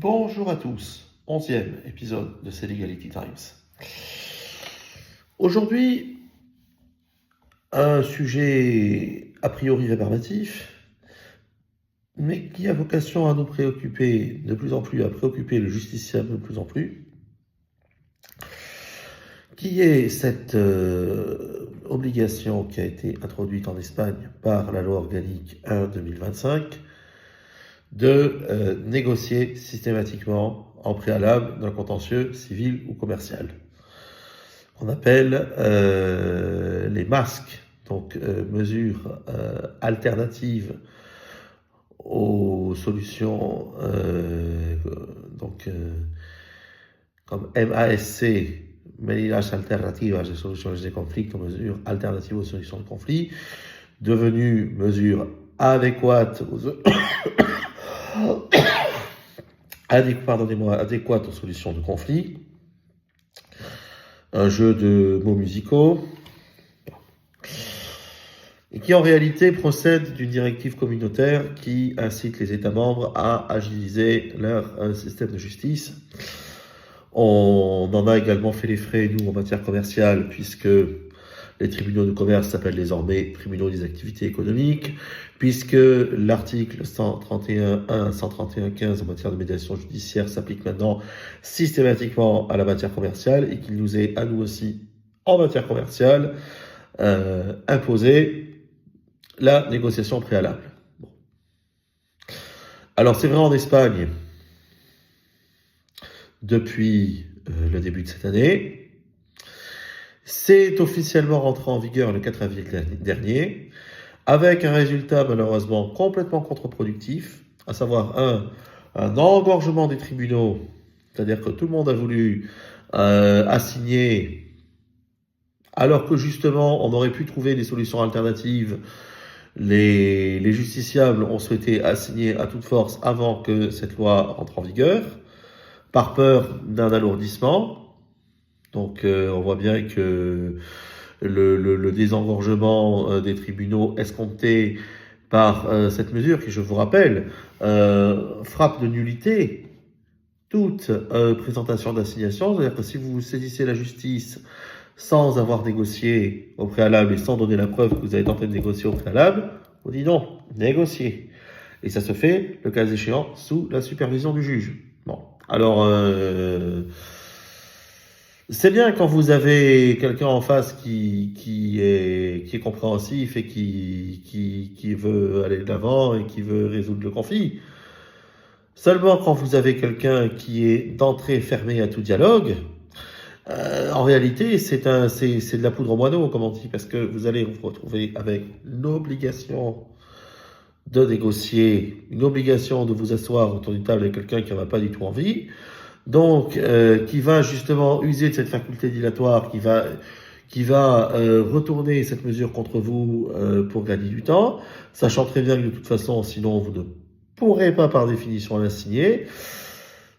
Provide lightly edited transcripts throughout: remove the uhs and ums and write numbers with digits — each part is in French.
Bonjour à tous, 11e épisode de C'est Legality Times. Aujourd'hui, un sujet a priori rébarbatif, mais qui a vocation à nous préoccuper de plus en plus, à préoccuper le justiciable de plus en plus, qui est cette obligation qui a été introduite en Espagne par la loi organique 1/2025 de négocier systématiquement en préalable d'un contentieux civil ou commercial. On appelle les masques, donc mesures alternatives aux solutions comme MASC, Medidas Alternativas de Soluciones de Conflicto, mesures alternatives aux solutions de conflit, devenues mesures adéquates adéquates aux solutions de conflit. Un jeu de mots musicaux, et qui en réalité procède d'une directive communautaire qui incite les États membres à agiliser leur système de justice. On en a également fait les frais, nous, en matière commerciale, puisque les tribunaux de commerce s'appellent désormais tribunaux des activités économiques, puisque l'article 131.1, 131.15 en matière de médiation judiciaire s'applique maintenant systématiquement à la matière commerciale et qu'il nous est à nous aussi, en matière commerciale, imposé la négociation préalable. Bon. Alors c'est vrai en Espagne depuis le début de cette année. C'est officiellement rentré en vigueur le 4 avril dernier, avec un résultat malheureusement complètement contre-productif, à savoir un engorgement des tribunaux, c'est-à-dire que tout le monde a voulu assigner, alors que justement on aurait pu trouver des solutions alternatives. Les justiciables ont souhaité assigner à toute force avant que cette loi entre en vigueur, par peur d'un alourdissement. Donc on voit bien que le désengorgement des tribunaux escompté par cette mesure, qui je vous rappelle, frappe de nullité toute présentation d'assignation. C'est-à-dire que si vous saisissez la justice sans avoir négocié au préalable et sans donner la preuve que vous avez tenté de négocier au préalable, on dit non, négocier. Et ça se fait, le cas échéant, sous la supervision du juge. Bon, alors c'est bien quand vous avez quelqu'un en face qui est compréhensif et qui veut aller de l'avant et qui veut résoudre le conflit. Seulement quand vous avez quelqu'un qui est d'entrée fermé à tout dialogue, en réalité c'est de la poudre au moineau, comme on dit, parce que vous allez vous retrouver avec l'obligation de négocier, une obligation de vous asseoir autour d'une table avec quelqu'un qui n'en a pas du tout envie. Donc, qui va justement user de cette faculté dilatoire, qui va retourner cette mesure contre vous pour gagner du temps, sachant très bien que de toute façon, sinon vous ne pourrez pas par définition la signer.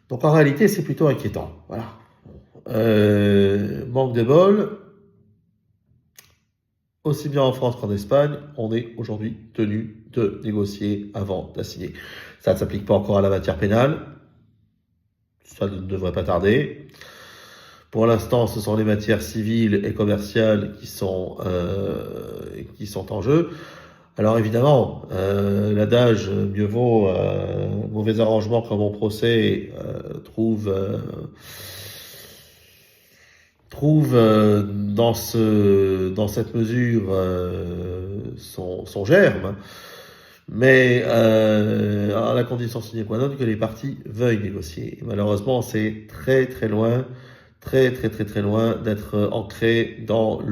Donc en réalité, c'est plutôt inquiétant. Voilà. Manque de bol. Aussi bien en France qu'en Espagne, on est aujourd'hui tenu de négocier avant d'assigner. Ça ne s'applique pas encore à la matière pénale. Ça ne devrait pas tarder. Pour l'instant, ce sont les matières civiles et commerciales qui sont en jeu. Alors évidemment, l'adage mieux vaut mauvais arrangement qu'un bon procès trouve dans cette mesure son germe. Mais à la condition sine qua non que les parties veuillent négocier. Et malheureusement, c'est très très loin d'être ancré dans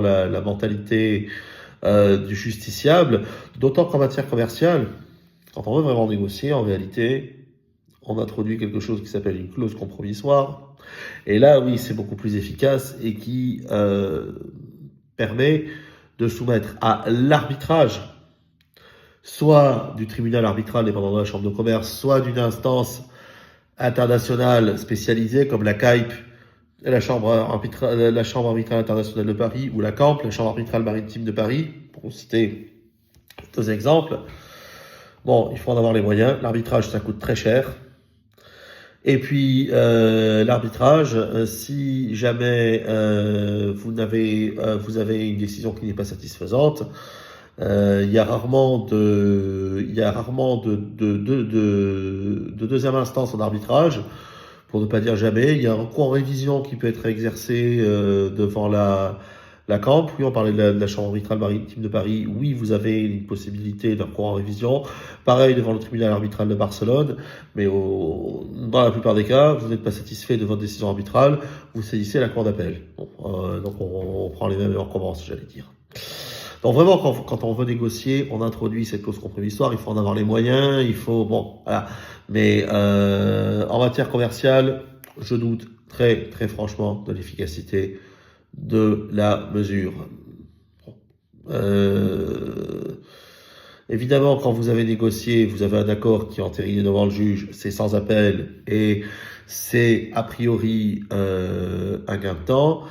la mentalité du justiciable. D'autant qu'en matière commerciale, quand on veut vraiment négocier, en réalité, on introduit quelque chose qui s'appelle une clause compromissoire. Et là, oui, c'est beaucoup plus efficace et qui permet de soumettre à l'arbitrage, soit du tribunal arbitral dépendant de la chambre de commerce, soit d'une instance internationale spécialisée comme la CAIP, la chambre arbitrale internationale de Paris, ou la CAMP, la chambre arbitrale maritime de Paris, pour citer deux exemples. Bon, il faut en avoir les moyens. L'arbitrage, ça coûte très cher. Et puis l'arbitrage, si jamais vous avez une décision qui n'est pas satisfaisante, il y a rarement de deuxième instance en arbitrage, pour ne pas dire jamais. Il y a un recours en révision qui peut être exercé devant la CAMP. Oui, on parlait de la Chambre arbitrale maritime de Paris. Oui, vous avez une possibilité d'un recours en révision. Pareil devant le tribunal arbitral de Barcelone. Mais dans la plupart des cas, vous n'êtes pas satisfait de votre décision arbitrale, vous saisissez la cour d'appel. Bon, donc on prend les mêmes et on recommence, j'allais dire. Donc vraiment, quand on veut négocier, on introduit cette clause compromissoire, il faut en avoir les moyens, il faut... Bon, voilà. Mais en matière commerciale, je doute très, très franchement de l'efficacité de la mesure. Évidemment, quand vous avez négocié, vous avez un accord qui est entériné devant le juge, c'est sans appel et c'est a priori un gain de temps.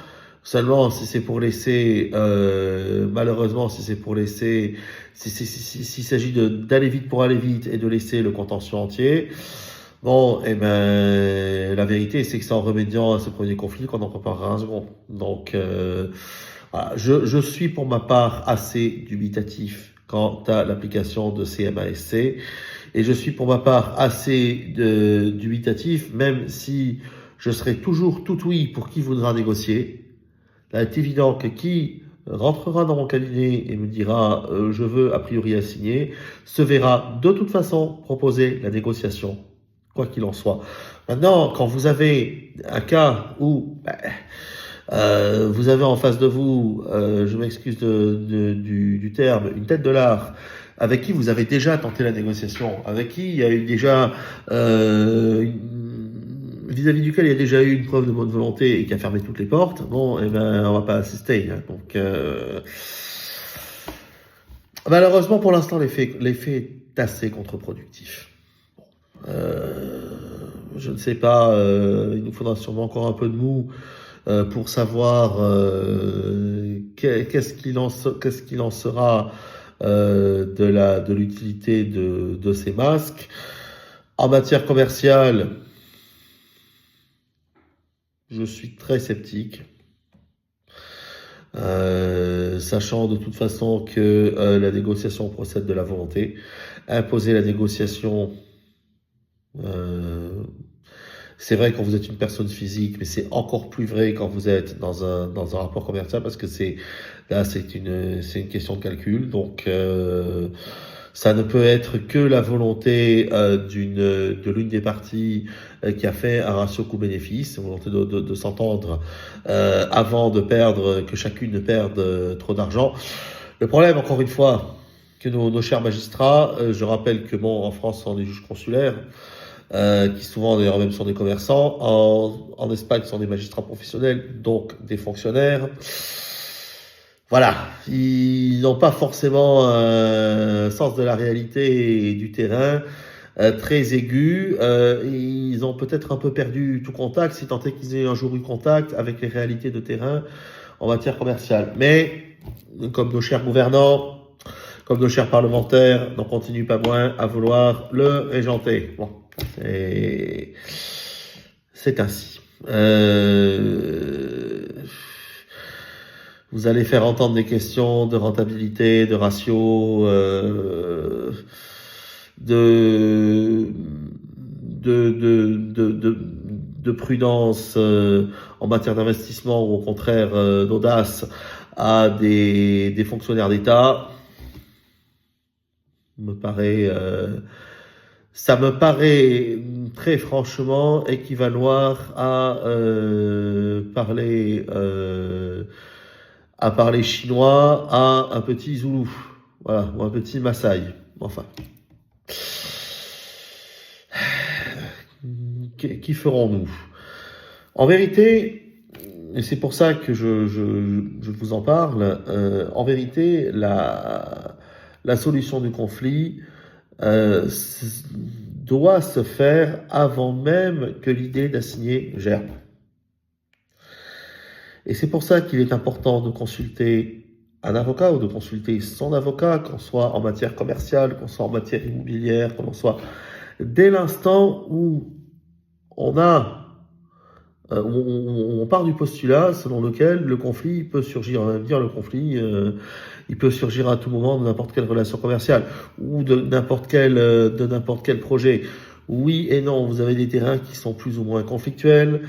Seulement, si c'est pour laisser, malheureusement, si c'est pour laisser, s'il s'agit d'aller vite pour aller vite et de laisser le contentieux entier, bon, eh ben, la vérité, c'est que c'est en remédiant à ce premier conflit qu'on en préparera un second. Donc, voilà. Je suis pour ma part assez dubitatif quant à l'application de CMASC et je suis pour ma part assez dubitatif, même si je serai toujours tout oui pour qui voudra négocier. Là, il est évident que qui rentrera dans mon cabinet et me dira je veux a priori assigner, se verra de toute façon proposer la négociation, quoi qu'il en soit. Maintenant, quand vous avez un cas où vous avez en face de vous, je m'excuse du terme, une tête de l'art, avec qui vous avez déjà tenté la négociation, avec qui il y a eu déjà vis-à-vis duquel il y a déjà eu une preuve de bonne volonté et qui a fermé toutes les portes, bon, eh ben, on va pas assister. Hein. Donc, malheureusement, pour l'instant, l'effet est assez contre-productif. Je ne sais pas, il nous faudra sûrement encore un peu de mou pour savoir qu'est-ce qu'il en sera de l'utilité de ces masques. En matière commerciale, je suis très sceptique, sachant de toute façon que la négociation procède de la volonté. Imposer la négociation, c'est vrai quand vous êtes une personne physique, mais c'est encore plus vrai quand vous êtes dans un rapport commercial, parce que c'est une question de calcul. Donc ça ne peut être que la volonté de l'une des parties qui a fait un ratio coût-bénéfice, volonté de s'entendre avant que chacune ne perde trop d'argent. Le problème, encore une fois, que nos chers magistrats, je rappelle que en France, on est des juges consulaires, qui souvent d'ailleurs même sont des commerçants, en Espagne sont des magistrats professionnels, donc des fonctionnaires. Voilà, ils n'ont pas forcément un sens de la réalité et du terrain très aigu. Ils ont peut-être un peu perdu tout contact, si tant est qu'ils aient un jour eu contact avec les réalités de terrain en matière commerciale. Mais, comme nos chers gouvernants, comme nos chers parlementaires, n'en continuent pas moins à vouloir le régenter. Bon, c'est ainsi. Vous allez faire entendre des questions de rentabilité, de ratio, de prudence en matière d'investissement ou au contraire d'audace à des fonctionnaires d'État. Ça me paraît très franchement équivaloir à parler chinois à un petit Zoulou, voilà, ou un petit Maasai. Enfin, qui ferons-nous? En vérité, et c'est pour ça que je vous en parle, en vérité, la solution du conflit doit se faire avant même que l'idée d'assigner germe. Et c'est pour ça qu'il est important de consulter un avocat ou de consulter son avocat, qu'on soit en matière commerciale, qu'on soit en matière immobilière, qu'on soit dès l'instant où on a on part du postulat selon lequel le conflit peut surgir. On va dire le conflit, il peut surgir à tout moment de n'importe quelle relation commerciale ou de n'importe quel projet. Oui et non, vous avez des terrains qui sont plus ou moins conflictuels.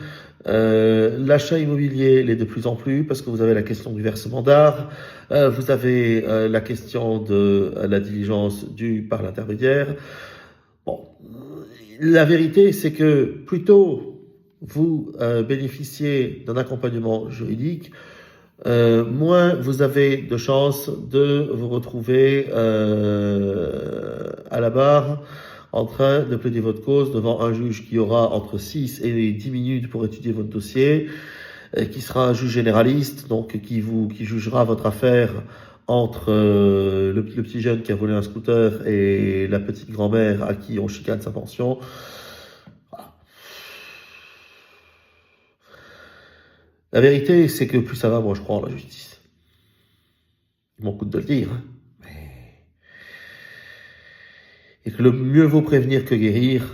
L'achat immobilier l'est de plus en plus parce que vous avez la question du versement d'art, vous avez la question de la diligence due par l'intermédiaire. Bon, la vérité, c'est que plutôt vous bénéficiez d'un accompagnement juridique, moins vous avez de chances de vous retrouver à la barre en train de plaider votre cause devant un juge qui aura entre 6 et 10 minutes pour étudier votre dossier, qui sera un juge généraliste, donc qui jugera votre affaire entre le petit jeune qui a volé un scooter et la petite grand-mère à qui on chicane sa pension. La vérité, c'est que plus ça va, moi je crois en la justice. Il m'en coûte de le dire. Hein. Et que le mieux vaut prévenir que guérir,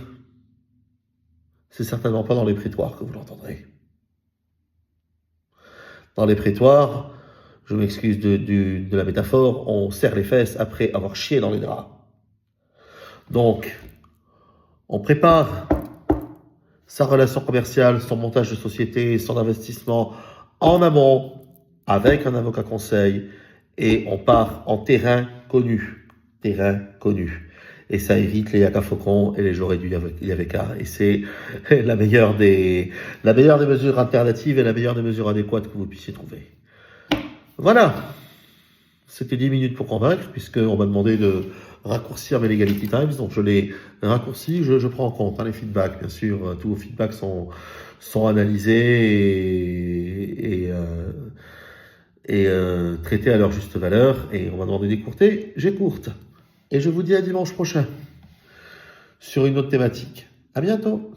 c'est certainement pas dans les prétoires que vous l'entendrez. Dans les prétoires, je m'excuse de la métaphore, on serre les fesses après avoir chié dans les draps. Donc, on prépare sa relation commerciale, son montage de société, son investissement en amont avec un avocat conseil et on part en terrain connu. Terrain connu. Et ça évite les yaka faucons et les j'aurais dû yaveka. Et c'est la meilleure des mesures alternatives et la meilleure des mesures adéquates que vous puissiez trouver. Voilà. C'était 10 minutes pour convaincre, puisqu'on m'a demandé de raccourcir mes Legality Times, donc je l'ai raccourci, je prends en compte les feedbacks, bien sûr, tous vos feedbacks sont analysés et traités à leur juste valeur, et on m'a demandé d'écourter, j'écourte. Et je vous dis à dimanche prochain, sur une autre thématique. À bientôt.